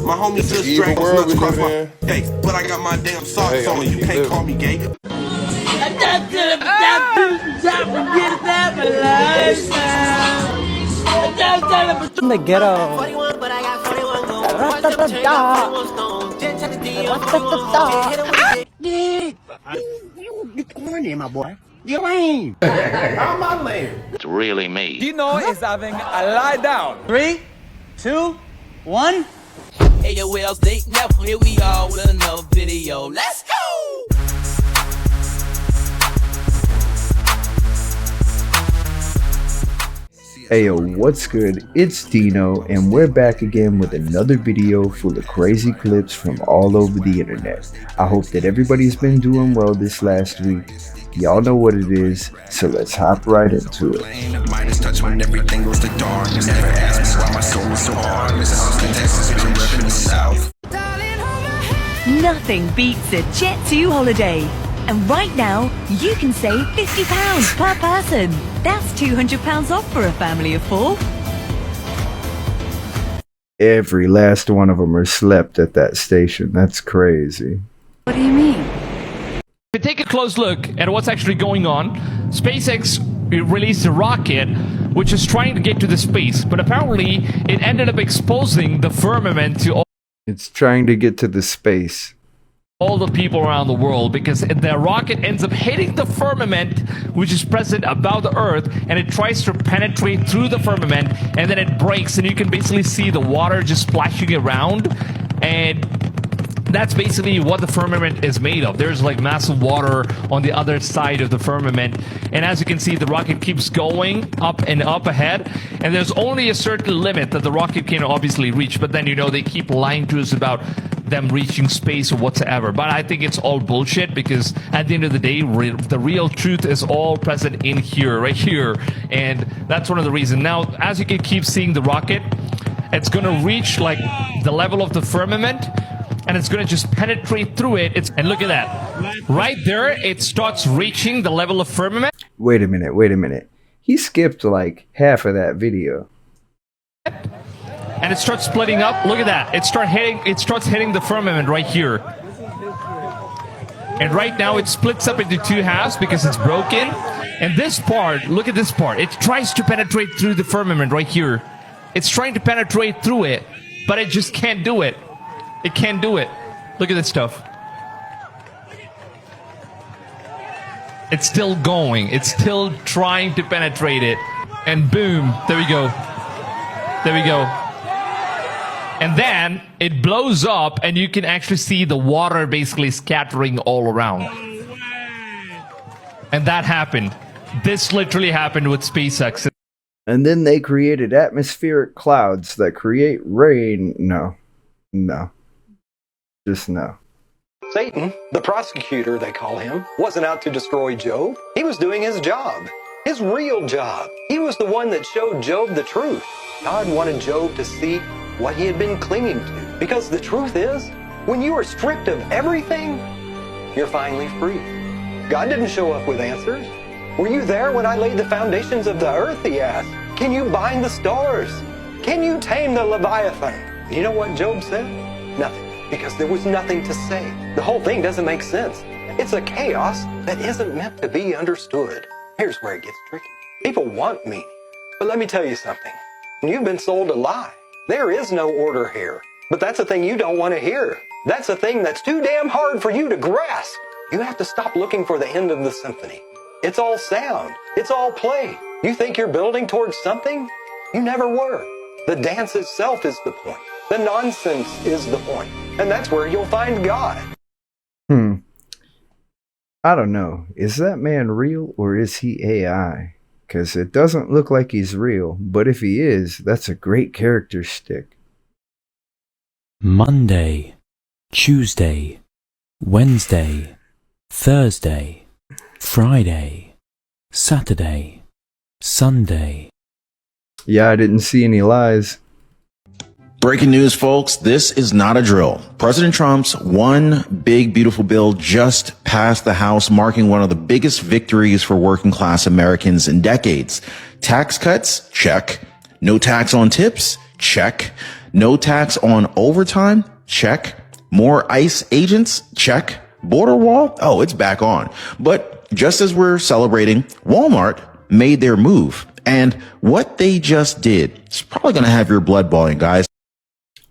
My homies just strangle nuts across my face. But I got my damn socks on. You can't call me gay. In the ghetto. Get corny, my boy. You're lame. How am I lame? It's really me. DeeKnow is having a lie down. 3, 2, 1. Hey, yo, well, DeeKnow, here we are with another video. Let's go! Hey yo, what's good? It's DeeKnow, and we're back again with another video full of crazy clips from all over the internet. I hope that everybody's been doing well this last week. Y'all know what it is, so let's hop right into it. Nothing beats a Jet 2 holiday. And right now, you can save £50 per person. That's £200 off for a family of 4. Every last one of them are slept at that station. That's crazy. What do you mean? If you take a close look at what's actually going on, SpaceX released a rocket which is trying to get to the space, but apparently it ended up exposing the firmament to all. It's trying to get to the space. All the people around the world, because the rocket ends up hitting the firmament which is present above the earth, and it tries to penetrate through the firmament, and then it breaks, and you can basically see the water just splashing around, and that's basically what the firmament is made of. There's like massive water on the other side of the firmament, and as you can see, the rocket keeps going up and up ahead, and there's only a certain limit that the rocket can obviously reach, but then, you know, they keep lying to us about them reaching space or whatsoever. But I think it's all bullshit, because at the end of the day, the real truth is all present in here, right here, and that's one of the reasons. Now, as you can keep seeing the rocket, it's going to reach like the level of the firmament, and it's going to just penetrate through it. And look at that. Right there, it starts reaching the level of firmament. Wait a minute. He skipped like half of that video. And it starts splitting up. Look at that. It starts hitting the firmament right here. And right now it splits up into 2 halves because it's broken. And this part, look at this part. It tries to penetrate through the firmament right here. It's trying to penetrate through it, but it just can't do it. It can't do it. Look at this stuff. It's still going. It's still trying to penetrate it. And boom, there we go. There we go. And then it blows up, and you can actually see the water basically scattering all around. And that happened. This literally happened with SpaceX. And then they created atmospheric clouds that create rain. No. Just no. Satan, the prosecutor they call him, wasn't out to destroy Job. He was doing his job. His real job. He was the one that showed Job the truth. God wanted Job to see what he had been clinging to. Because the truth is, when you are stripped of everything, you're finally free. God didn't show up with answers. Were you there when I laid the foundations of the earth, he asked. Can you bind the stars? Can you tame the Leviathan? You know what Job said? Nothing. Because there was nothing to say. The whole thing doesn't make sense. It's a chaos that isn't meant to be understood. Here's where it gets tricky. People want meaning. But let me tell you something. You've been sold a lie. There is no order here. But that's a thing you don't want to hear. That's a thing that's too damn hard for you to grasp. You have to stop looking for the end of the symphony. It's all sound. It's all play. You think you're building towards something? You never were. The dance itself is the point. The nonsense is the point. And that's where you'll find God. I don't know. Is that man real, or is he AI? Because it doesn't look like he's real, but if he is, that's a great character stick. Monday, Tuesday, Wednesday, Thursday, Friday, Saturday, Sunday. Yeah, I didn't see any lies. Breaking news, folks. This is not a drill. President Trump's one big, beautiful bill just passed the House, marking one of the biggest victories for working class Americans in decades. Tax cuts? Check. No tax on tips? Check. No tax on overtime? Check. More ICE agents? Check. Border wall? Oh, it's back on. But just as we're celebrating, Walmart made their move. And what they just did is probably going to have your blood boiling, guys.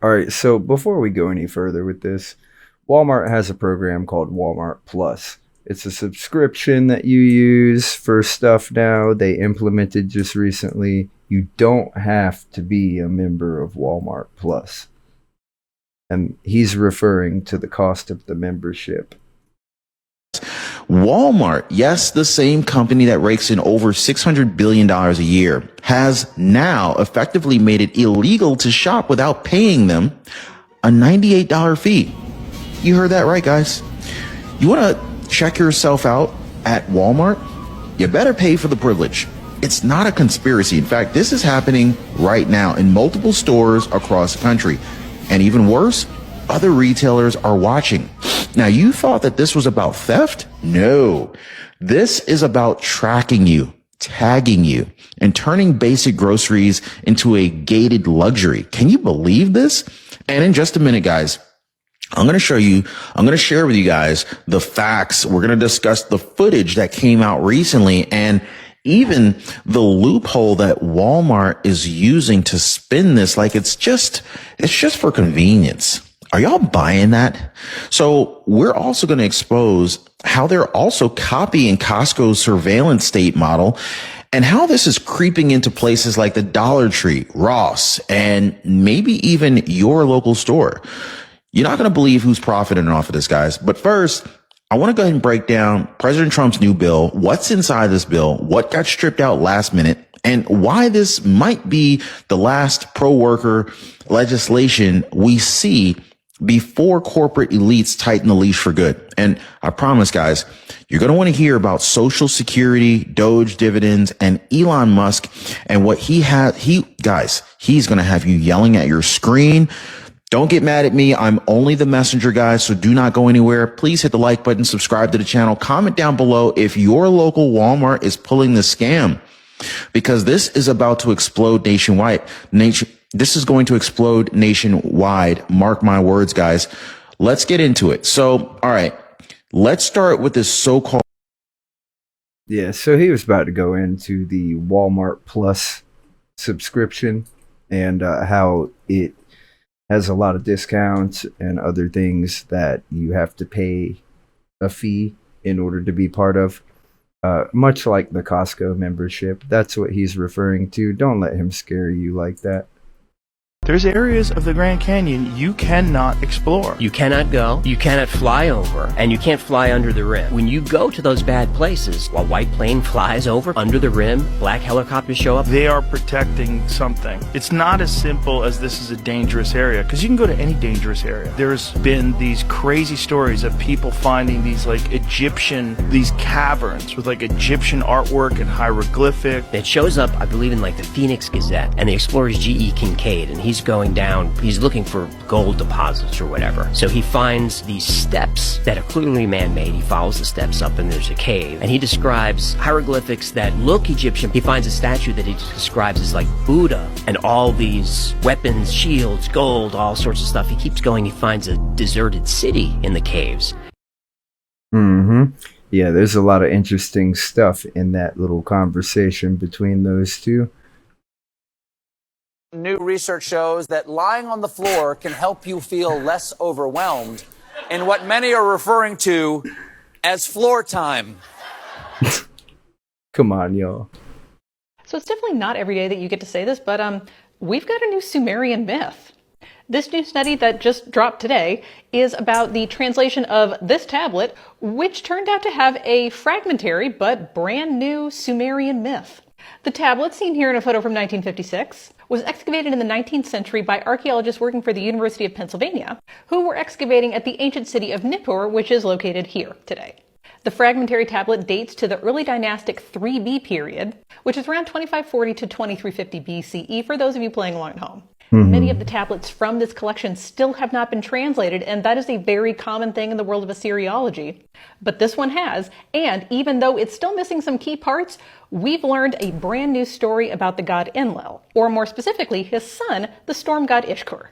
All right, so before we go any further with this, Walmart has a program called Walmart Plus. It's a subscription that you use for stuff now. They implemented just recently. You don't have to be a member of Walmart Plus. And he's referring to the cost of the membership. Walmart, yes, the same company that rakes in over $600 billion a year, has now effectively made it illegal to shop without paying them a $98 fee. You heard that right, guys. You want to check yourself out at Walmart? You better pay for the privilege. It's not a conspiracy. In fact, this is happening right now in multiple stores across the country. And even worse, other retailers are watching. Now, you thought that this was about theft? No. This is about tracking you, tagging you, and turning basic groceries into a gated luxury. Can you believe this? And in just a minute, guys, I'm going to share with you guys the facts. We're going to discuss the footage that came out recently and even the loophole that Walmart is using to spin this like it's just for convenience. Are y'all buying that? So we're also going to expose how they're also copying Costco's surveillance state model and how this is creeping into places like the Dollar Tree, Ross, and maybe even your local store. You're not going to believe who's profiting off of this, guys. But first, I want to go ahead and break down President Trump's new bill, what's inside this bill, what got stripped out last minute, and why this might be the last pro-worker legislation we see before corporate elites tighten the leash for good. And I promise, guys, you're going to want to hear about Social Security, Doge dividends, and Elon Musk and what he's going to have you yelling at your screen. Don't get mad at me. I'm only the messenger, guys, so do not go anywhere. Please hit the like button, subscribe to the channel, comment down below if your local Walmart is pulling the scam, because this is about to explode nationwide. This is going to explode nationwide. Mark my words, guys. Let's get into it. So, all right, let's start with this so-called. Yeah, so he was about to go into the Walmart Plus subscription and how it has a lot of discounts and other things that you have to pay a fee in order to be part of. Much like the Costco membership. That's what he's referring to. Don't let him scare you like that. There's areas of the Grand Canyon you cannot explore. You cannot go, you cannot fly over, and you can't fly under the rim. When you go to those bad places, a white plane flies over under the rim, black helicopters show up. They are protecting something. It's not as simple as this is a dangerous area, because you can go to any dangerous area. There's been these crazy stories of people finding these these caverns with Egyptian artwork and hieroglyphic. It shows up, I believe, in the Phoenix Gazette, and the explorer is G.E. Kincaid, and he's going down, he's looking for gold deposits or whatever. So he finds these steps that are clearly man-made. He follows the steps up and there's a cave. And he describes hieroglyphics that look Egyptian. He finds a statue that he describes as like Buddha and all these weapons, shields, gold, all sorts of stuff. He keeps going. He finds a deserted city in the caves. Yeah, there's a lot of interesting stuff in that little conversation between those two. New research shows that lying on the floor can help you feel less overwhelmed in what many are referring to as floor time. Come on, y'all. So it's definitely not every day that you get to say this, but we've got a new Sumerian myth. This new study that just dropped today is about the translation of this tablet, which turned out to have a fragmentary but brand new Sumerian myth. The tablet, seen here in a photo from 1956, was excavated in the 19th century by archaeologists working for the University of Pennsylvania, who were excavating at the ancient city of Nippur, which is located here today. The fragmentary tablet dates to the early dynastic 3B period, which is around 2540 to 2350 BCE for those of you playing along at home. Many of the tablets from this collection still have not been translated, and that is a very common thing in the world of Assyriology. But this one has, and even though it's still missing some key parts, we've learned a brand new story about the god Enlil, or more specifically, his son, the storm god Ishkur.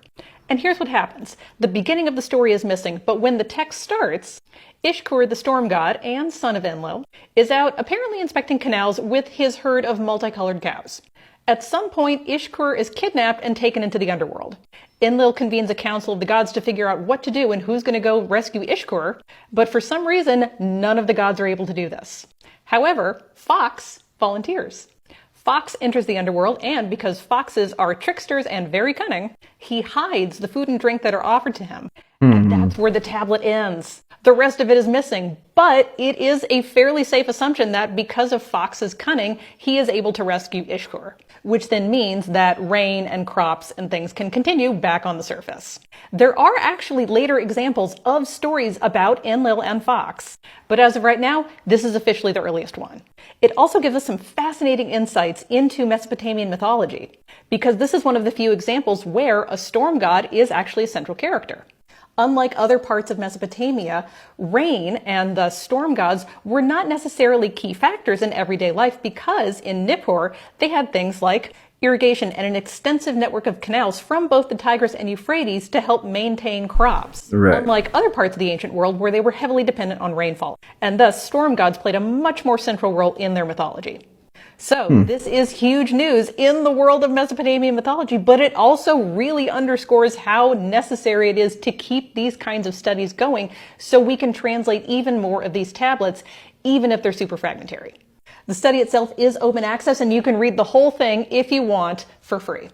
And here's what happens. The beginning of the story is missing, but when the text starts, Ishkur, the storm god and son of Enlil, is out apparently inspecting canals with his herd of multicolored cows. At some point, Ishkur is kidnapped and taken into the underworld. Enlil convenes a council of the gods to figure out what to do and who's going to go rescue Ishkur, but for some reason, none of the gods are able to do this. However, Fox volunteers. Fox enters the underworld, and because foxes are tricksters and very cunning, he hides the food and drink that are offered to him. And that's where the tablet ends. The rest of it is missing, but it is a fairly safe assumption that because of Fox's cunning, he is able to rescue Ishkur, which then means that rain and crops and things can continue back on the surface. There are actually later examples of stories about Enlil and Fox, but as of right now, this is officially the earliest one. It also gives us some fascinating insights into Mesopotamian mythology, because this is one of the few examples where a storm god is actually a central character. Unlike other parts of Mesopotamia, rain and the storm gods were not necessarily key factors in everyday life because in Nippur, they had things like irrigation and an extensive network of canals from both the Tigris and Euphrates to help maintain crops. Right. Unlike other parts of the ancient world where they were heavily dependent on rainfall. And thus, storm gods played a much more central role in their mythology. So this is huge news in the world of Mesopotamian mythology, but it also really underscores how necessary it is to keep these kinds of studies going so we can translate even more of these tablets, even if they're super fragmentary. The study itself is open access, and you can read the whole thing if you want for free.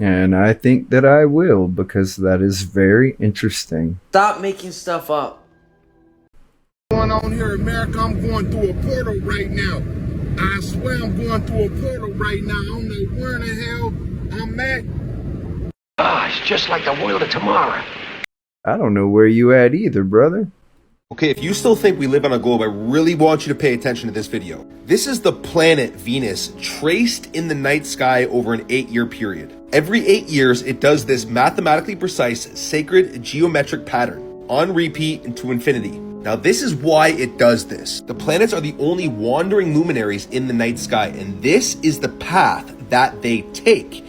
And I think that I will, because that is very interesting. Stop making stuff up. Going on here in America, I'm going through a portal right now. I swear I'm going through a portal right now. I don't know where in the hell I'm at. It's just like the world of tomorrow. I don't know where you at either, brother. Okay, if you still think we live on a globe, I really want you to pay attention to this video. This is the planet Venus traced in the night sky over an 8-year period. Every 8 years, it does this mathematically precise sacred geometric pattern on repeat into infinity. Now, this is why it does this. The planets are the only wandering luminaries in the night sky, and this is the path that they take.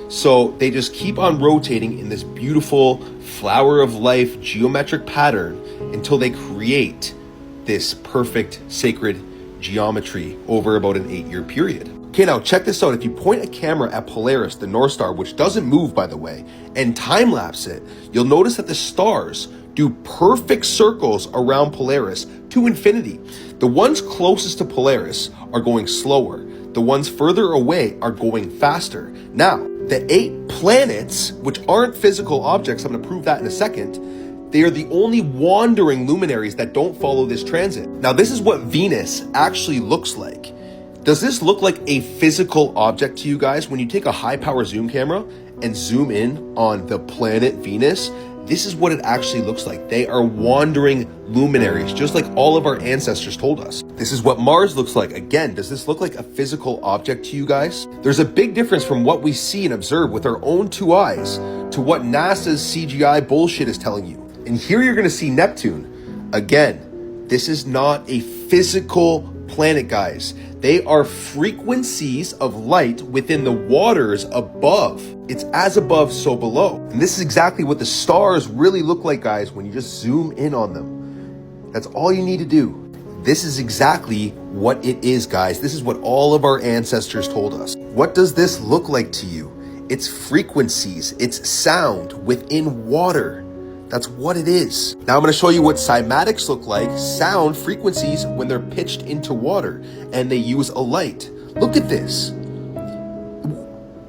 So they just keep on rotating in this beautiful flower of life geometric pattern until they create this perfect sacred geometry over about an 8-year period. Okay, now check this out. If you point a camera at Polaris, the North Star, which doesn't move, by the way, and time-lapse it, you'll notice that the stars do perfect circles around Polaris to infinity. The ones closest to Polaris are going slower. The ones further away are going faster. Now, the 8 planets, which aren't physical objects, I'm going to prove that in a second, they are the only wandering luminaries that don't follow this transit. Now, this is what Venus actually looks like. Does this look like a physical object to you guys? When you take a high-power zoom camera and zoom in on the planet Venus, this is what it actually looks like. They are wandering luminaries, just like all of our ancestors told us. This is what Mars looks like. Again, does this look like a physical object to you guys? There's a big difference from what we see and observe with our own 2 eyes to what NASA's CGI bullshit is telling you. And here you're gonna see Neptune. Again, this is not a physical planet, guys. They are frequencies of light within the waters above. It's as above, so below. And this is exactly what the stars really look like, guys, when you just zoom in on them. That's all you need to do. This is exactly what it is, guys. This is what all of our ancestors told us. What does this look like to you? It's frequencies, it's sound within water. That's what it is. Now I'm going to show you what cymatics look like, sound frequencies when they're pitched into water and they use a light. Look at this.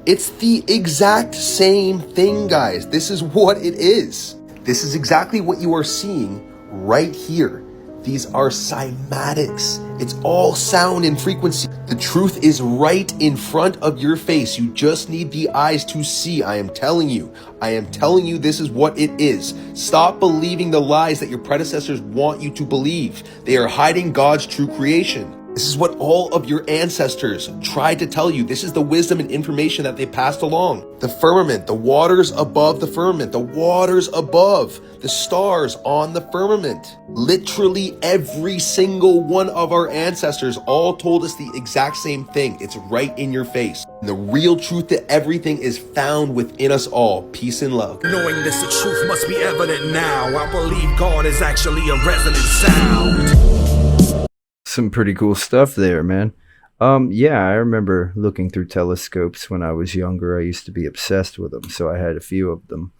It's the exact same thing, guys. This is what it is. This is exactly what you are seeing right here. These are cymatics. It's all sound and frequency. The truth is right in front of your face. You just need the eyes to see. I am telling you. I am telling you this is what it is. Stop believing the lies that your predecessors want you to believe. They are hiding God's true creation. This is what all of your ancestors tried to tell you. This is the wisdom and information that they passed along. The firmament, the waters above the firmament, the waters above, the stars on the firmament. Literally every single one of our ancestors all told us the exact same thing. It's right in your face. And the real truth to everything is found within us all. Peace and love. Knowing this, the truth must be evident now. I believe God is actually a resonant sound. Some pretty cool stuff there, man. Yeah, I remember looking through telescopes when I was younger. I used to be obsessed with them, so I had a few of them.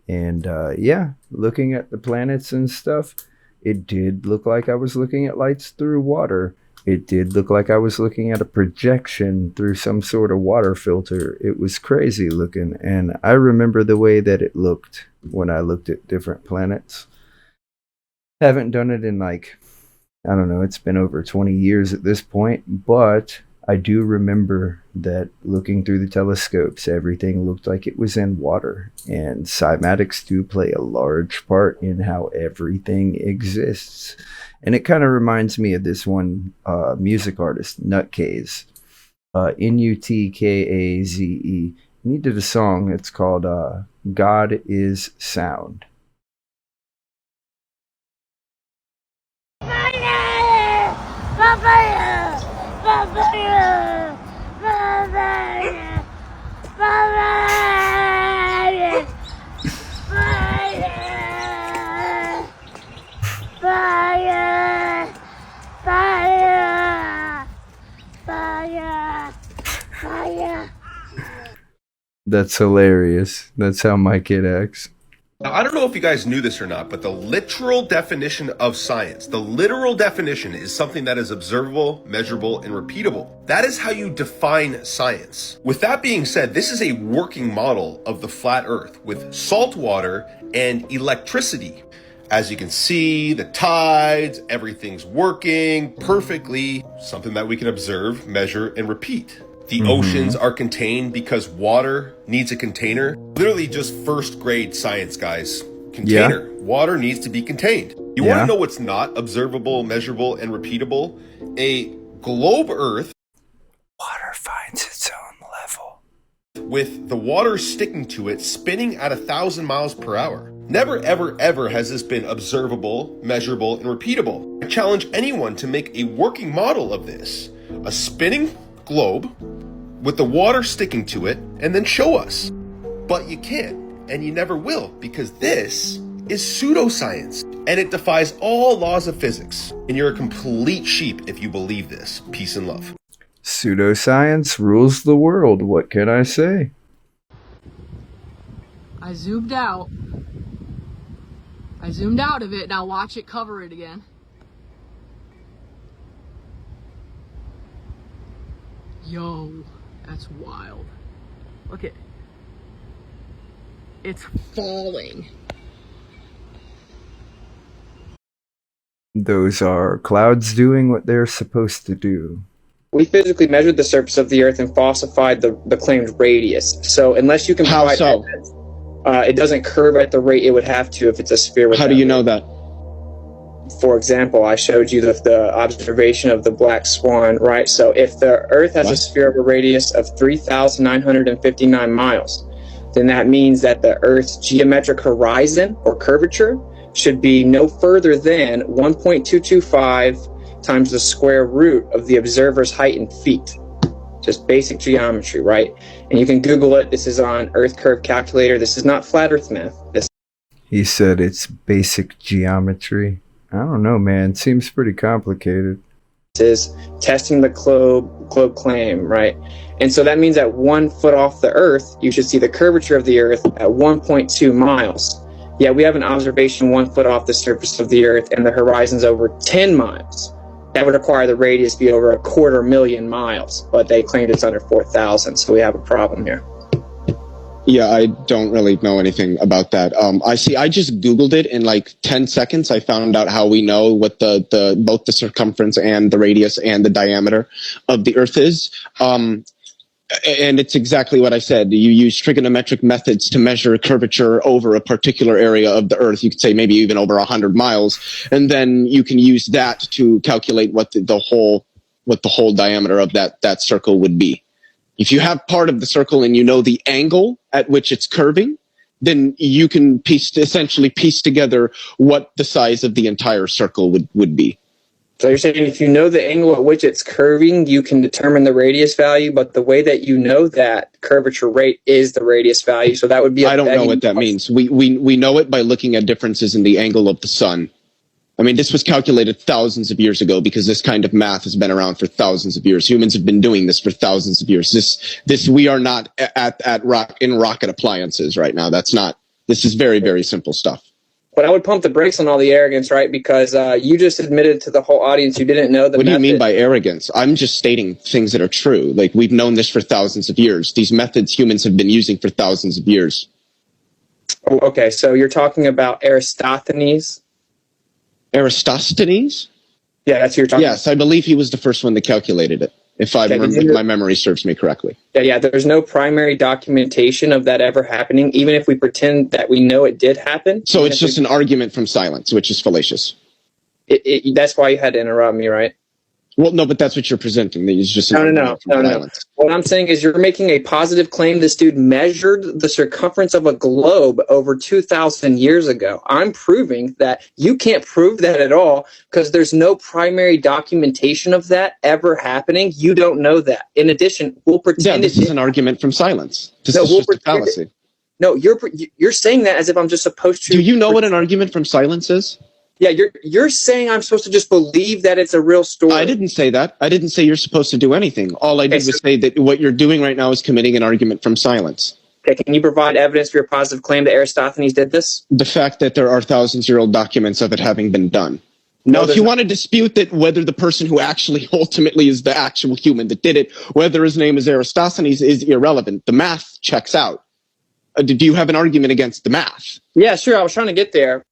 And yeah, looking at the planets and stuff, it did look like I was looking at lights through water. It did look like I was looking at a projection through some sort of water filter. It was crazy looking, and I remember the way that it looked when I looked at different planets. Haven't done it in like, I don't know, it's been over 20 years at this point, but I do remember that looking through the telescopes, everything looked like it was in water, and cymatics do play a large part in how everything exists. And it kind of reminds me of this one music artist, Nutkaze, Nutkaze. And he did a song, it's called God is Sound. That's hilarious. That's how my kid acts. Now, I don't know if you guys knew this or not, but the literal definition of science, the literal definition is something that is observable, measurable, and repeatable. That is how you define science. With that being said, this is a working model of the flat earth with salt water and electricity. As you can see, the tides, everything's working perfectly, something that we can observe, measure, and repeat. The oceans are contained because water needs a container. Literally just first grade science, guys. Container. Yeah. Water needs to be contained. You want to know what's not observable, measurable, and repeatable? A globe Earth. Water finds its own level. With the water sticking to it, spinning at 1,000 miles per hour. Never, ever, ever has this been observable, measurable, and repeatable. I challenge anyone to make a working model of this. A spinning globe with the water sticking to it, and then show us. But you can't, and you never will, because this is pseudoscience, and it defies all laws of physics. And you're a complete sheep if you believe this. Peace and love. Pseudoscience rules the world. What can I say? I zoomed out. I zoomed out of it. Now watch it cover it again. Yo, that's wild. Look at it. It's falling. Those are clouds doing what they're supposed to do. We physically measured the surface of the Earth and falsified the claimed radius. So unless you can How so? It doesn't curve at the rate it would have to if it's a sphere. How do you know that? For example, I showed you the observation of the black swan, right? So if the Earth has a sphere of a radius of 3,959 miles, then that means that the Earth's geometric horizon or curvature should be no further than 1.225 times the square root of the observer's height in feet. Just basic geometry, right? And you can Google it. This is on Earth Curve Calculator. This is not flat Earth math. He said it's basic geometry. I don't know, man. It seems pretty complicated. Is testing the globe claim, right? And so that means that 1 foot off the Earth, you should see the curvature of the Earth at 1.2 miles. Yeah, we have an observation 1 foot off the surface of the Earth, and the horizon's over 10 miles. That would require the radius be over 250,000 miles, but they claimed it's under 4,000, so we have a problem here. Yeah, I don't really know anything about that. I just Googled it in like 10 seconds. I found out how we know what both the circumference and the radius and the diameter of the Earth is. And it's exactly what I said. You use trigonometric methods to measure curvature over a particular area of the Earth. You could say maybe even over 100 miles. And then you can use that to calculate what the whole what the whole diameter of that circle would be. If you have part of the circle and you know the angle at which it's curving, then you can essentially piece together what the size of the entire circle would be. So you're saying if you know the angle at which it's curving, you can determine the radius value, but the way that you know that curvature rate is the radius value. So that would be. I don't know what that means. We know it by looking at differences in the angle of the sun. I mean, this was calculated thousands of years ago because this kind of math has been around for thousands of years. Humans have been doing this for thousands of years. We are not in rocket appliances right now. This is very, very simple stuff. But I would pump the brakes on all the arrogance, right? Because you just admitted to the whole audience you didn't know the What do you method. mean by arrogance? I'm just stating things that are true. Like, we've known this for thousands of years. These methods humans have been using for thousands of years. Oh, okay, so you're talking about Aristophanes? Aristophanes? Yeah, that's who you're talking about. Yes, I believe he was the first one that calculated it, if my memory serves me correctly. Yeah, there's no primary documentation of that ever happening, even if we pretend that we know it did happen. So it's just an argument from silence, which is fallacious. That's why you had to interrupt me, right? Well, no, but that's what you're presenting. It's just No. What I'm saying is you're making a positive claim this dude measured the circumference of a globe over 2,000 years ago. I'm proving that you can't prove that at all because there's no primary documentation of that ever happening. You don't know that. In addition, we'll pretend this is an argument from silence. This is just a fallacy. No, you're saying that as if I'm just supposed to. Do you know what an argument from silence is? Yeah, you're saying I'm supposed to just believe that it's a real story. I didn't say that. I didn't say you're supposed to do anything. All I did was say that what you're doing right now is committing an argument from silence. Okay, can you provide evidence for your positive claim that Aristophanes did this? The fact that there are thousands-year-old documents of it having been done. Now, if you want to dispute that whether the person who actually ultimately is the actual human that did it, whether his name is Aristophanes, is irrelevant. The math checks out. Do you have an argument against the math? Yeah, sure. I was trying to get there.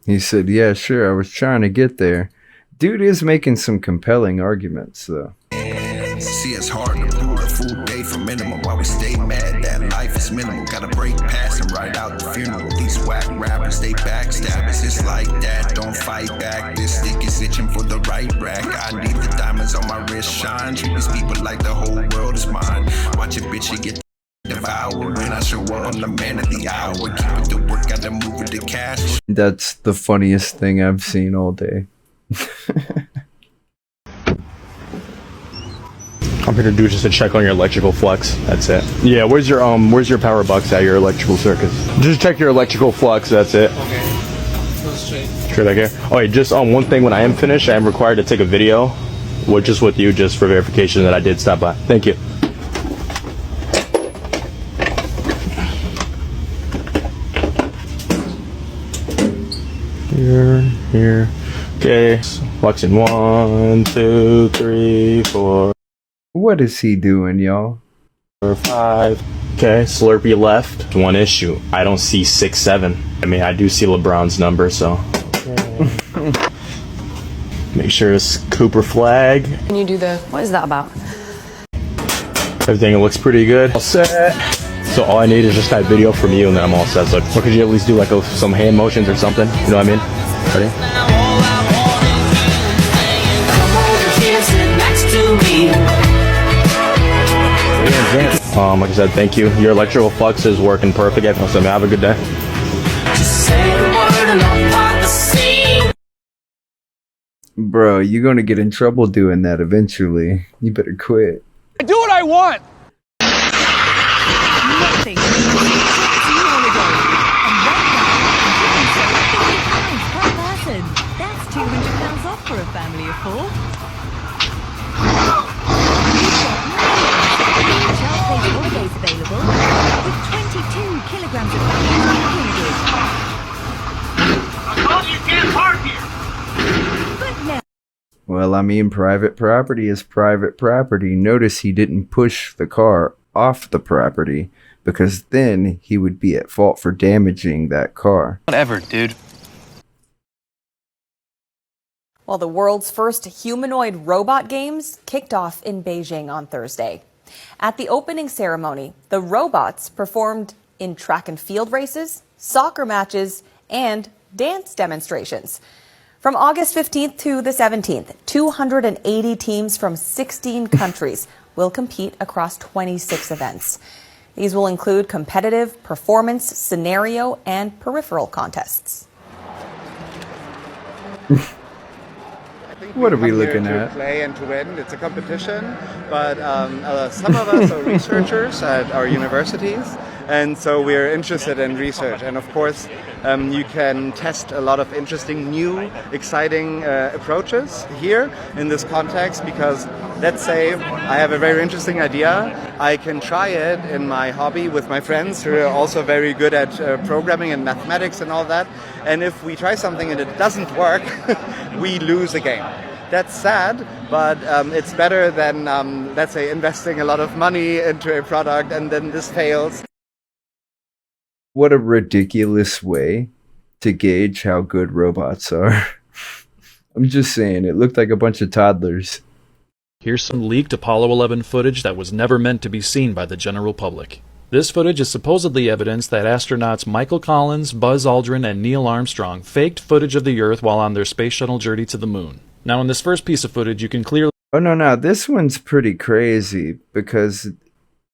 He said, yeah, sure, I was trying to get there. Dude is making some compelling arguments, though. See, it's hard to prove a full day for minimum while we stay mad that life is minimal. Gotta break past and ride out the funeral. These whack rappers, they backstabbers. It's like that, don't fight back. This stick is itching for the right rack. I need the diamonds on my wrist shine. Treat these people like the whole world is mine. Watch a bitch, you get devour when I show up. I'm the man of the hour. Keep it to work, gotta move it to cash. That's the funniest thing I've seen all day. I'm here to do just a check on your electrical flux. That's it. Yeah, where's your power box at your electrical circuits? Just check your electrical flux. That's it. Okay. Go straight. Straight back here. Oh, wait, just one thing. When I am finished, I am required to take a video, with you, just for verification that I did stop by. Thank you. Here. Okay. Fluxing 1, 2, 3, 4. What is he doing, y'all? 4, 5. Okay, Slurpee left. One issue. I don't see 6, 7. I mean, I do see LeBron's number, so. Okay. Make sure it's Cooper flag. Can you do what is that about? Everything looks pretty good. All set. So all I need is just that video from you, and then I'm all set. So, or could you at least do like some hand motions or something? You know what I mean? Ready? Like I said, thank you. Your electrical flux is working perfect. So have a good day. Bro, you're gonna get in trouble doing that eventually. You better quit. I do what I want! Nothing. And right now, you can save £50 per person. That's £200 off for a family of 4. Holidays available with 22 kilograms of value included. I told you you can't park here! But now, Well, I mean, private property is private property. Notice he didn't push the car off the property, because then he would be at fault for damaging that car. Whatever, dude. Well, the world's first humanoid robot games kicked off in Beijing on Thursday. At the opening ceremony, the robots performed in track and field races, soccer matches, and dance demonstrations. From August 15th to the 17th, 280 teams from 16 countries will compete across 26 events. These will include competitive, performance, scenario, and peripheral contests. What are we looking at? To play and to win. It's a competition, but some of us are researchers at our universities, and so we're interested in research. And of course, you can test a lot of interesting, new, exciting approaches here in this context, because let's say I have a very interesting idea. I can try it in my hobby with my friends who are also very good at programming and mathematics and all that. And if we try something and it doesn't work, we lose a game. That's sad, but it's better than, let's say, investing a lot of money into a product and then this fails. What a ridiculous way to gauge how good robots are. I'm just saying, it looked like a bunch of toddlers. Here's some leaked Apollo 11 footage that was never meant to be seen by the general public. This footage is supposedly evidence that astronauts Michael Collins, Buzz Aldrin, and Neil Armstrong faked footage of the Earth while on their space shuttle journey to the moon. Now, in this first piece of footage, you can clearly... Oh, no, this one's pretty crazy, because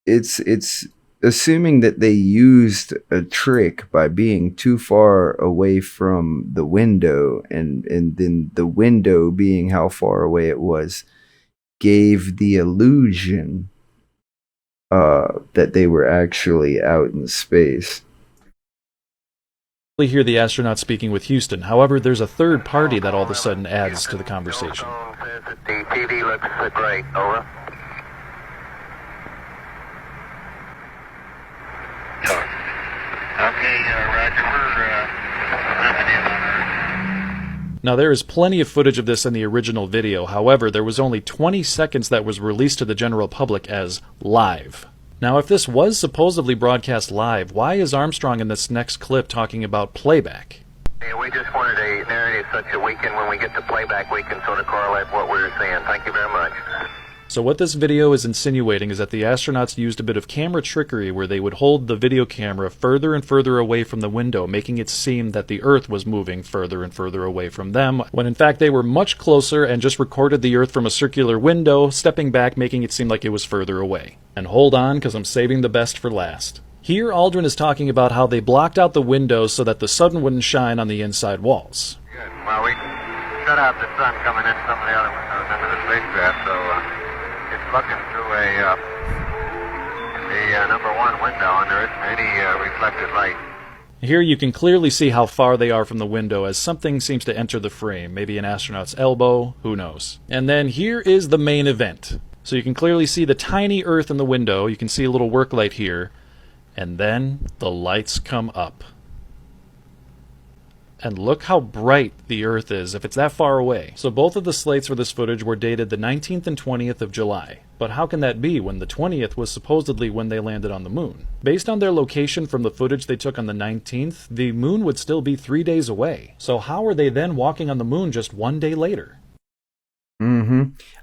it's assuming that they used a trick by being too far away from the window, and then the window being how far away it was gave the illusion that they were actually out in space. hear the astronauts speaking with Houston. However, there's a third party that all of a sudden adds to the conversation. The TV looks great. Over. Okay, Roger. Now, there is plenty of footage of this in the original video. However, there was only 20 seconds that was released to the general public as live. Now, if this was supposedly broadcast live, why is Armstrong in this next clip talking about playback? We just wanted a narrative such that we can, when we get to playback, we can sort of correlate what we were saying. Thank you very much. So what this video is insinuating is that the astronauts used a bit of camera trickery where they would hold the video camera further and further away from the window, making it seem that the Earth was moving further and further away from them, when in fact they were much closer and just recorded the Earth from a circular window, stepping back, making it seem like it was further away. And hold on, because I'm saving the best for last. Here, Aldrin is talking about how they blocked out the windows so that the sun wouldn't shine on the inside walls. Good. Well, we shut out the sun coming in some of the other windows into the spacecraft, so it's looking through the number one window, and there isn't any reflected light. Here you can clearly see how far they are from the window as something seems to enter the frame, maybe an astronaut's elbow, who knows. And then here is the main event. So you can clearly see the tiny Earth in the window, you can see a little work light here, and then the lights come up. And look how bright the Earth is if it's that far away. So both of the slates for this footage were dated the 19th and 20th of July. But how can that be when the 20th was supposedly when they landed on the moon? Based on their location from the footage they took on the 19th, the moon would still be 3 days away. So how are they then walking on the moon just 1 day later?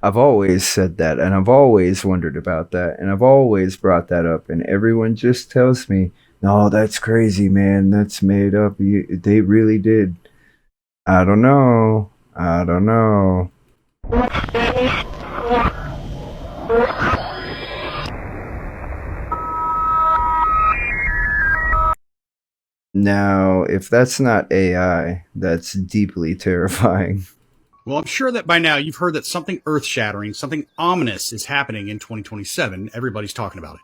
I've always said that, and I've always wondered about that, and I've always brought that up, and everyone just tells me, no, that's crazy, man. That's made up. They really did. I don't know. Now, if that's not AI, that's deeply terrifying. Well, I'm sure that by now you've heard that something earth-shattering, something ominous is happening in 2027. Everybody's talking about it.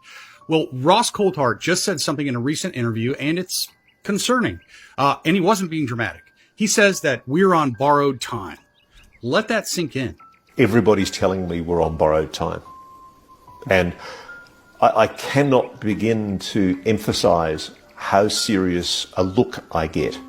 Well, Ross Coulthart just said something in a recent interview, and it's concerning. And he wasn't being dramatic. He says that we're on borrowed time. Let that sink in. Everybody's telling me we're on borrowed time. And I cannot begin to emphasize how serious a look I get.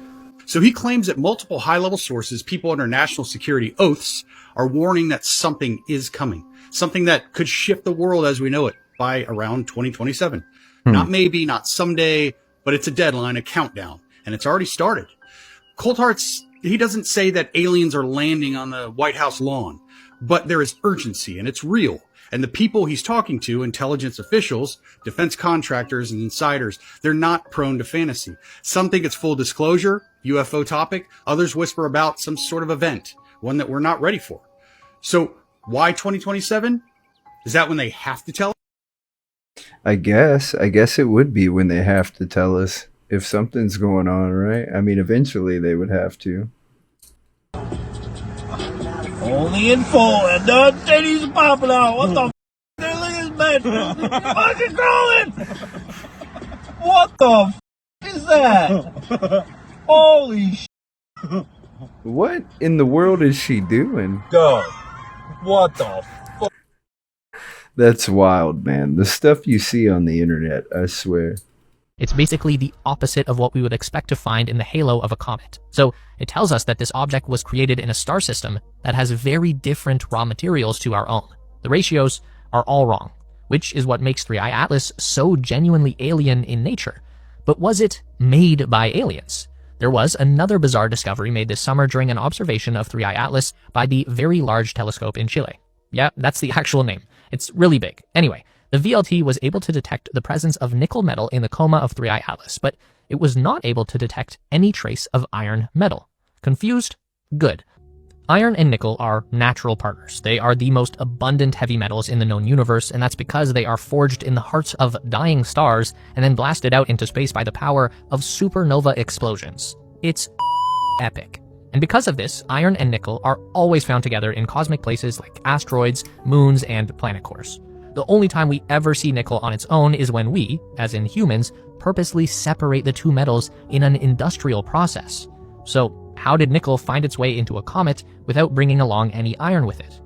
So he claims that multiple high-level sources, people under national security oaths, are warning that something is coming. Something that could shift the world as we know it by around 2027. Not maybe, not someday, but it's a deadline, a countdown, and it's already started. Coulthart's, he doesn't say that aliens are landing on the White House lawn, but there is urgency, and it's real. And the people he's talking to, intelligence officials, defense contractors, and insiders, they're not prone to fantasy. Some think it's full disclosure, UFO topic. Others whisper about some sort of event, one that we're not ready for. So why 2027? Is that when they have to tell us? I guess it would be when they have to tell us if something's going on, right? I mean, eventually they would have to. Only in full, and the titties popping out. What the f***? Look at this bitch. Fucking crawling. What the f*** is that? Holy sh**. What in the world is she doing? Go. What the f***? That's wild, man. The stuff you see on the internet, I swear. It's basically the opposite of what we would expect to find in the halo of a comet. So it tells us that this object was created in a star system that has very different raw materials to our own. The ratios are all wrong, which is what makes 3I Atlas so genuinely alien in nature. But was it made by aliens? There was another bizarre discovery made this summer during an observation of 3I Atlas by the Very Large Telescope in Chile. Yeah, that's the actual name. It's really big. Anyway, the VLT was able to detect the presence of nickel metal in the coma of 3I Atlas, but it was not able to detect any trace of iron metal. Confused? Good. Iron and nickel are natural partners. They are the most abundant heavy metals in the known universe, and that's because they are forged in the hearts of dying stars and then blasted out into space by the power of supernova explosions. It's epic. And because of this, iron and nickel are always found together in cosmic places like asteroids, moons, and planet cores. The only time we ever see nickel on its own is when we, as in humans, purposely separate the two metals in an industrial process. So, how did nickel find its way into a comet without bringing along any iron with it?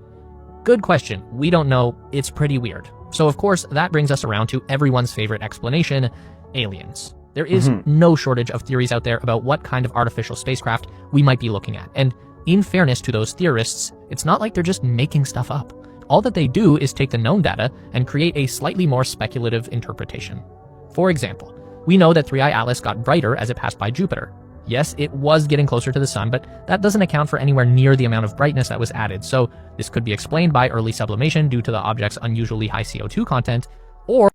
Good question. We don't know. It's pretty weird. So of course, that brings us around to everyone's favorite explanation, aliens. There is no shortage of theories out there about what kind of artificial spacecraft we might be looking at. And in fairness to those theorists, it's not like they're just making stuff up. All that they do is take the known data and create a slightly more speculative interpretation. For example, we know that 3I Atlas got brighter as it passed by Jupiter. Yes, it was getting closer to the sun, but that doesn't account for anywhere near the amount of brightness that was added, so this could be explained by early sublimation due to the object's unusually high CO2 content, or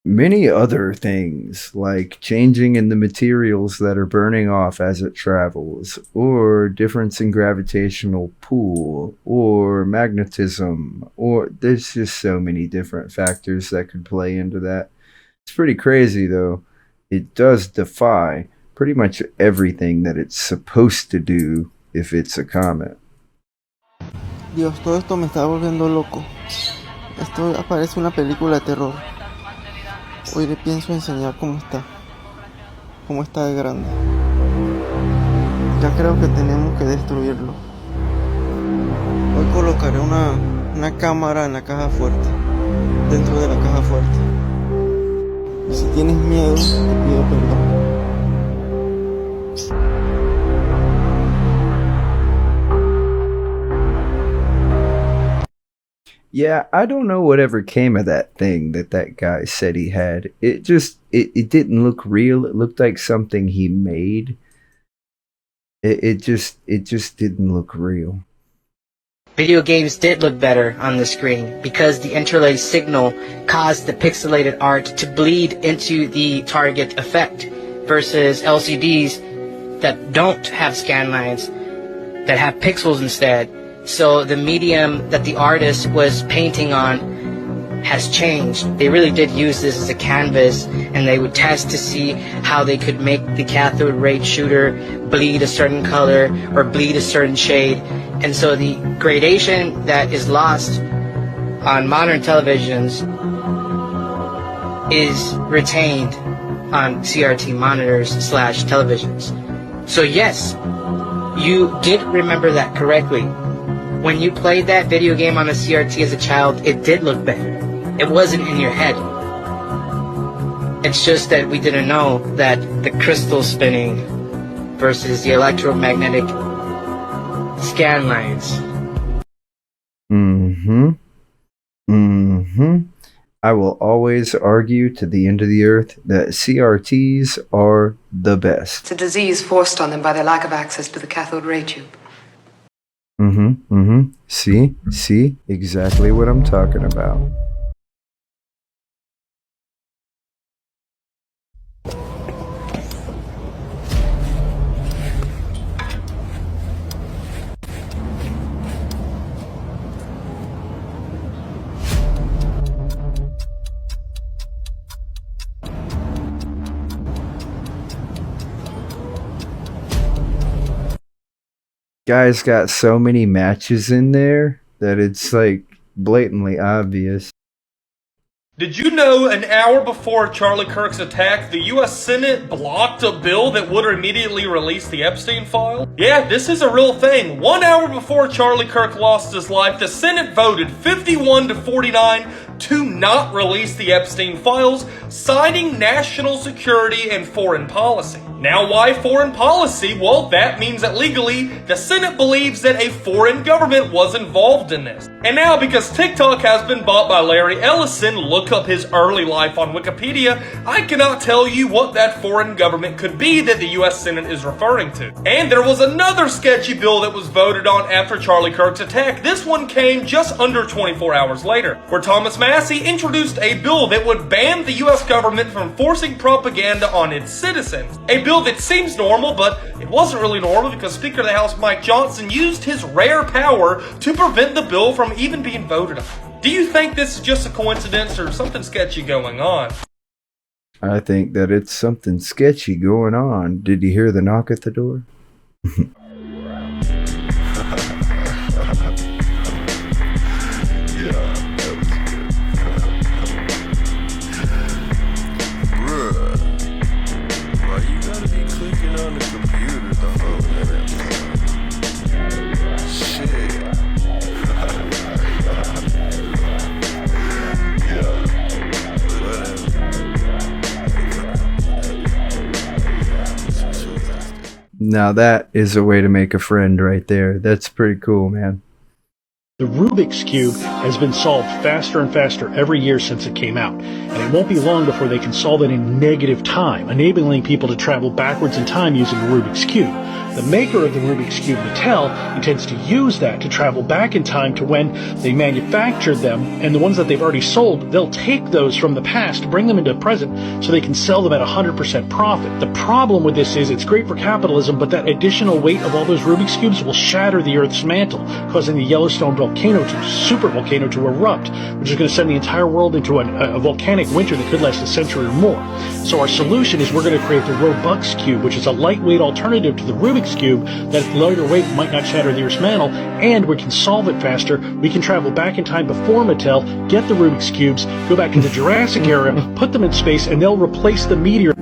many other things, like changing in the materials that are burning off as it travels, or difference in gravitational pull, or magnetism, or there's just so many different factors that could play into that. It's pretty crazy, though. It does defy pretty much everything that it's supposed to do if it's a comet. Dios, todo esto me está volviendo loco. Esto parece una película de terror. Hoy le pienso enseñar cómo está de grande. Ya creo que tenemos que destruirlo. Hoy colocaré una cámara en la caja fuerte, dentro de la caja fuerte. Y si tienes miedo, te pido perdón. Yeah, I don't know whatever came of that thing that guy said he had. It didn't look real. It looked like something he made. It just didn't look real. Video games did look better on the screen because the interlaced signal caused the pixelated art to bleed into the target effect versus LCDs that don't have scan lines, that have pixels instead. So the medium that the artist was painting on has changed. They really did use this as a canvas, and they would test to see how they could make the cathode ray shooter bleed a certain color or bleed a certain shade. And so the gradation that is lost on modern televisions is retained on CRT monitors / televisions. So yes, you did remember that correctly. When you played that video game on a CRT as a child, it did look better. It wasn't in your head. It's just that we didn't know that the crystal spinning versus the electromagnetic scan lines. I will always argue to the end of the earth that CRTs are the best. It's a disease forced on them by their lack of access to the cathode ray tube. See? Exactly what I'm talking about. Guy's got so many matches in there that it's like blatantly obvious. Did you know an hour before Charlie Kirk's attack, the U.S. Senate blocked a bill that would immediately release the Epstein file? Yeah, this is a real thing. 1 hour before Charlie Kirk lost his life, the Senate voted 51-49 to not release the Epstein files, citing national security and foreign policy. Now, why foreign policy? Well, that means that legally, the Senate believes that a foreign government was involved in this. And now, because TikTok has been bought by Larry Ellison, look up his early life on Wikipedia, I cannot tell you what that foreign government could be that the US Senate is referring to. And there was another sketchy bill that was voted on after Charlie Kirk's attack. This one came just under 24 hours later, where Thomas Massie introduced a bill that would ban the US government from forcing propaganda on its citizens. A bill that seems normal, but it wasn't really normal because Speaker of the House Mike Johnson used his rare power to prevent the bill from even being voted on. Do you think this is just a coincidence or something sketchy going on? I think that it's something sketchy going on. Did you hear the knock at the door? Now that is a way to make a friend right there. That's pretty cool, man. The Rubik's Cube has been solved faster and faster every year since it came out, and it won't be long before they can solve it in negative time, enabling people to travel backwards in time using the Rubik's Cube. The maker of the Rubik's Cube, Mattel, intends to use that to travel back in time to when they manufactured them, and the ones that they've already sold, they'll take those from the past, bring them into the present, so they can sell them at 100% profit. The problem with this is it's great for capitalism, but that additional weight of all those Rubik's Cubes will shatter the Earth's mantle, causing the Yellowstone super volcano to erupt, which is going to send the entire world into a volcanic winter that could last a century or more. So our solution is we're going to create the Robux Cube, which is a lightweight alternative to the Rubik's Cube that lighter weight might not shatter the Earth's mantle, and we can solve it faster. We can travel back in time before Mattel, get the Rubik's Cubes, go back to the Jurassic era, put them in space, and they'll replace the meteor.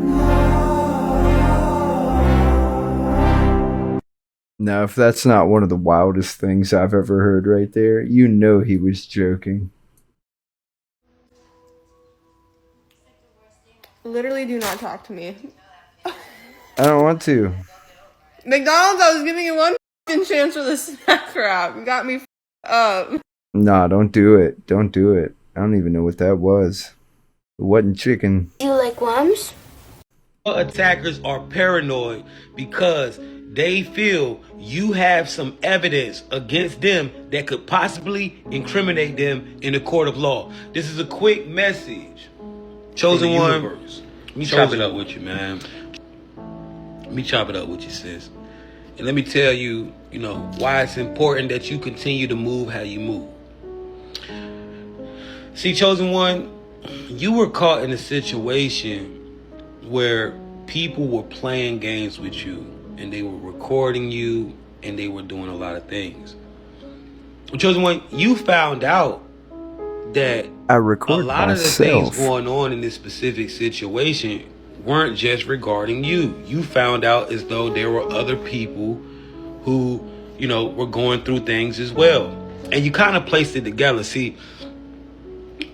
Now, if that's not one of the wildest things I've ever heard right there, you know he was joking. Literally do not talk to me. I don't want to. McDonald's, I was giving you one chance for the snack wrap. You got me up. Nah, don't do it. Don't do it. I don't even know what that was. It wasn't chicken. You like worms? Attackers are paranoid because they feel you have some evidence against them that could possibly incriminate them in a court of law. This is a quick message. Chosen one. Let me chop it up with you, man. Let me chop it up with you, sis. And let me tell you, why it's important that you continue to move how you move. See, Chosen One, you were caught in a situation where people were playing games with you, and they were recording you, and they were doing a lot of things. Chosen One, you found out that I record a lot myself. of the things going on in this specific situation weren't just regarding you. You found out as though there were other people who, were going through things as well. And you kind of placed it together. See,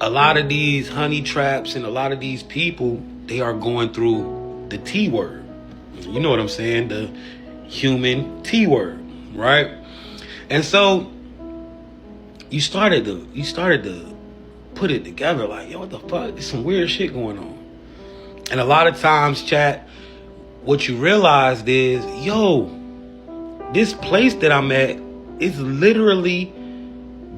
a lot of these honey traps and a lot of these people, they are going through the T word. You know what I'm saying? The human T word, right? And so you started to put it together like, yo, what the fuck? There's some weird shit going on. And a lot of times, chat, what you realized is, yo, this place that I'm at is literally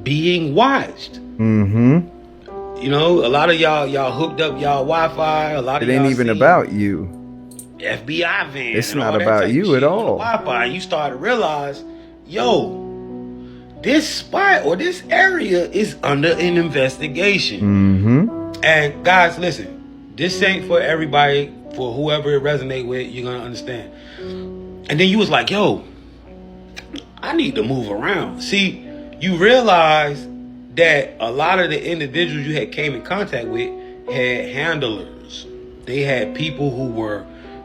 being watched. Mm-hmm. You know, a lot of y'all hooked up y'all Wi-Fi. A lot of it ain't y'all even seen about you. FBI van. It's and not all that about type of you shit at on the all. Wi-Fi, and you start to realize, yo, this spot or this area is under an investigation. Mm-hmm. And guys, listen, this ain't for everybody. For whoever it resonate with, you're gonna understand. And then you was like, yo, I need to move around. See, you realize that a lot of the individuals you had came in contact with had handlers. They had people who were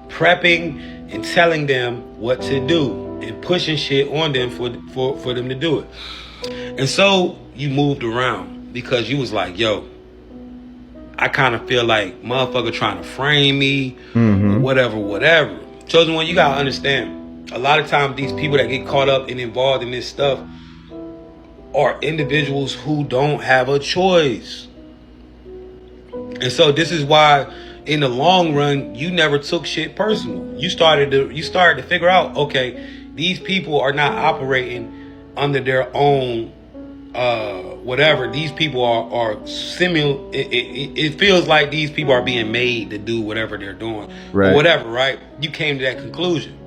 prepping and telling them what to do and pushing shit on them for them to do it. And so you moved around because you was like, yo, I kind of feel like motherfucker trying to frame me, or whatever. Chosen One, you gotta understand, a lot of times these people that get caught up and involved in this stuff are individuals who don't have a choice. And so this is why in the long run, you never took shit personal. You started to figure out, okay, these people are not operating under their own whatever. These people are it feels like these people are being made to do whatever they're doing, right, or whatever, right? You came to that conclusion.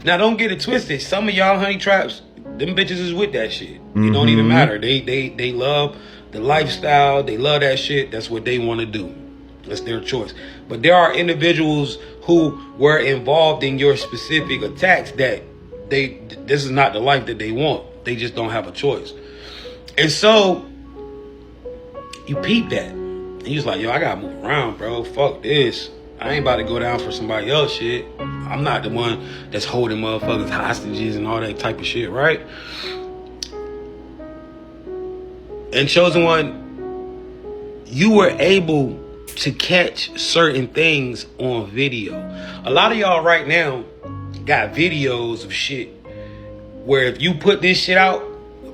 Now don't get it twisted. Some of y'all honey traps, them bitches is with that shit. It don't even matter. They love the lifestyle. They love that shit. That's what they want to do. That's their choice. But there are individuals who were involved in your specific attacks that this is not the life that they want. They just don't have a choice. And so you peep that. And you was like, yo, I gotta move around, bro. Fuck this. I ain't about to go down for somebody else shit. I'm not the one that's holding motherfuckers hostages and all that type of shit, right? And Chosen One, you were able to catch certain things on video. A lot of y'all right now got videos of shit where if you put this shit out,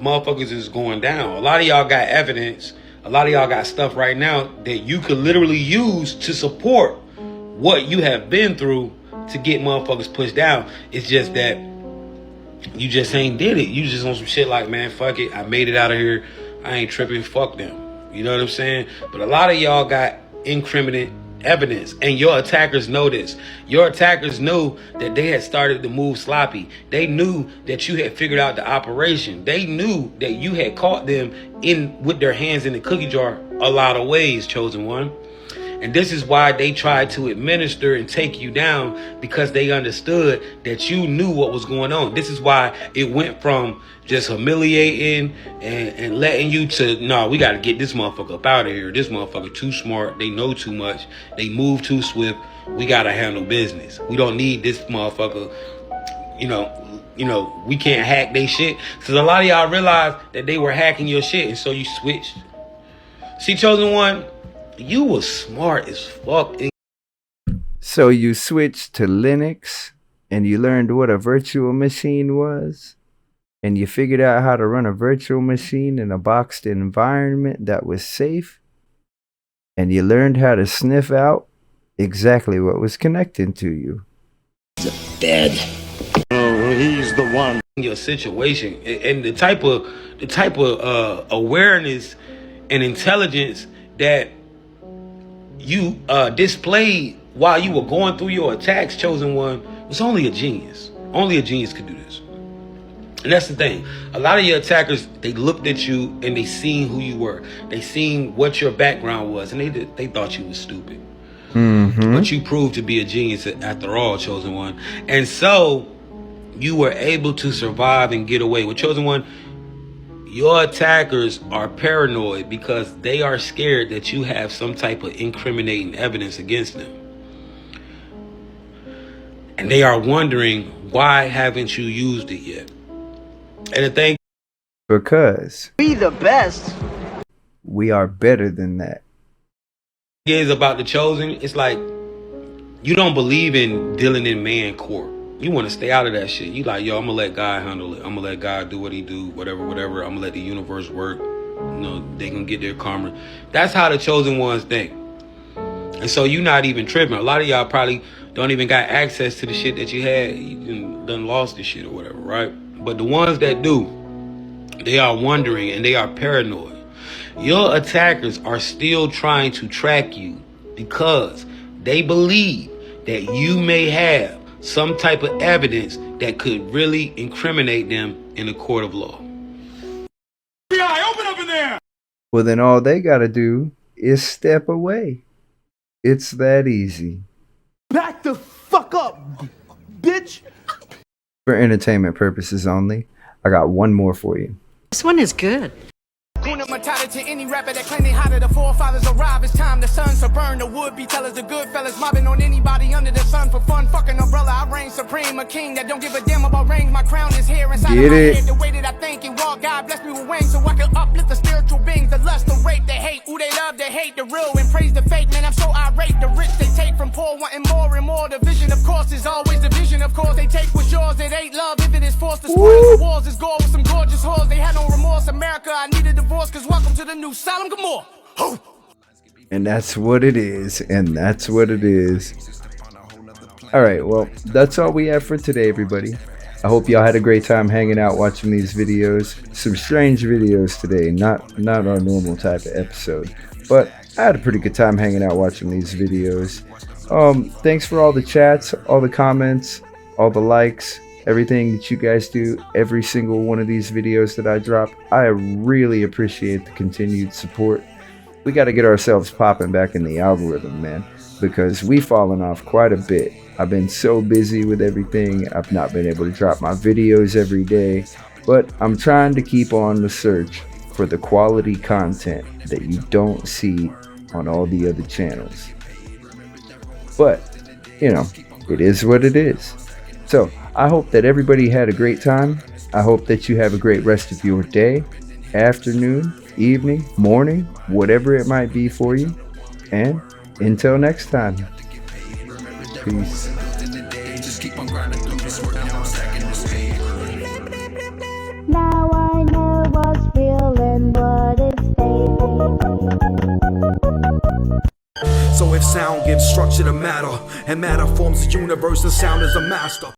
motherfuckers is going down. A lot of y'all got evidence. A lot of y'all got stuff right now that you could literally use to support what you have been through to get motherfuckers pushed down. It's just that you just ain't did it. You just on some shit like, man, fuck it. I made it out of here. I ain't tripping. Fuck them. You know what I'm saying? But a lot of y'all got incriminating evidence, and your attackers know this. Your attackers knew that they had started to move sloppy. They knew that you had figured out the operation. They knew that you had caught them in with their hands in the cookie jar a lot of ways, Chosen One. And this is why they tried to administer and take you down, because they understood that you knew what was going on. This is why it went from just humiliating and letting you to, no, we got to get this motherfucker up out of here. This motherfucker too smart. They know too much. They move too swift. We got to handle business. We don't need this motherfucker. You know, we can't hack they shit. Because a lot of y'all realized that they were hacking your shit, and so you switched. See, Chosen One, you was smart as fuck. So you switched to Linux and you learned what a virtual machine was, and you figured out how to run a virtual machine in a boxed environment that was safe, and you learned how to sniff out exactly what was connecting to you. Dead. Oh, he's the one. Your situation and the type of awareness and intelligence that you displayed while you were going through your attacks, Chosen One, was only a genius. Only a genius could do this. And that's the thing. A lot of your attackers, they looked at you and they seen who you were. They seen what your background was, and they thought you was stupid. But you proved to be a genius after all, Chosen One. And so you were able to survive and get away. With Chosen One, your attackers are paranoid because they are scared that you have some type of incriminating evidence against them. And they are wondering, why haven't you used it yet? And the thing, because we the best. We are better than that. Is about the Chosen, it's like you don't believe in dealing in man court. You want to stay out of that shit. You like, yo, I'm gonna let God handle it. I'm gonna let God do what he do, whatever. I'm gonna let the universe work. You know, they can get their karma. That's how the Chosen Ones think. And so you're not even tripping. A lot of y'all probably don't even got access to the shit that you had. You done lost the shit or whatever, right? But the ones that do, They are wondering and they are paranoid. Your attackers are still trying to track you because they believe that you may have some type of evidence that could really incriminate them in a court of law. Open up in there! Well, then all they gotta do is step away. It's that easy. Back the fuck up, bitch! For entertainment purposes only, I got one more for you. This one is good. Kuna Matata to any rapper that claim they hotter. The forefathers arrive. It's time the suns to burn. The would-be tellers, the good fellas mobbing on anybody under the sun for fun. Fucking umbrella, I reign supreme, a king that don't give a damn about rank. My crown is here inside of my head. The way that I think and walk, God bless me with wings so I can uplift the spiritual beings. The lust, the rape, they hate. Ooh, they love, they hate the real and praise the fake. Man, I'm so irate. The rich they take from poor, wanting more and more. The vision, of course, is always the vision. Of course, they take what's yours. It ain't love if it is forced to spoil. The walls is gore with some gorgeous whores. They had no remorse. America, I need a divorce, cause welcome to the new Sodom Gomorrah. And that's what it is, and that's what it is. Alright, well, that's all we have for today, everybody. I hope y'all had a great time hanging out watching these videos. Some strange videos today, not our normal type of episode. But I had a pretty good time hanging out watching these videos. Thanks for all the chats, all the comments, all the likes, everything that you guys do, every single one of these videos that I drop. I really appreciate the continued support. We got to get ourselves popping back in the algorithm, man, because we've fallen off quite a bit. I've been so busy with everything. I've not been able to drop my videos every day, but I'm trying to keep on the search for the quality content that you don't see on all the other channels. But, you know, it is what it is. So, I hope that everybody had a great time. I hope that you have a great rest of your day, afternoon, evening, morning, whatever it might be for you. And until next time, peace. Now I know what's real and what is fake. So if sound gives structure to matter, and matter forms the universe, and sound is a master.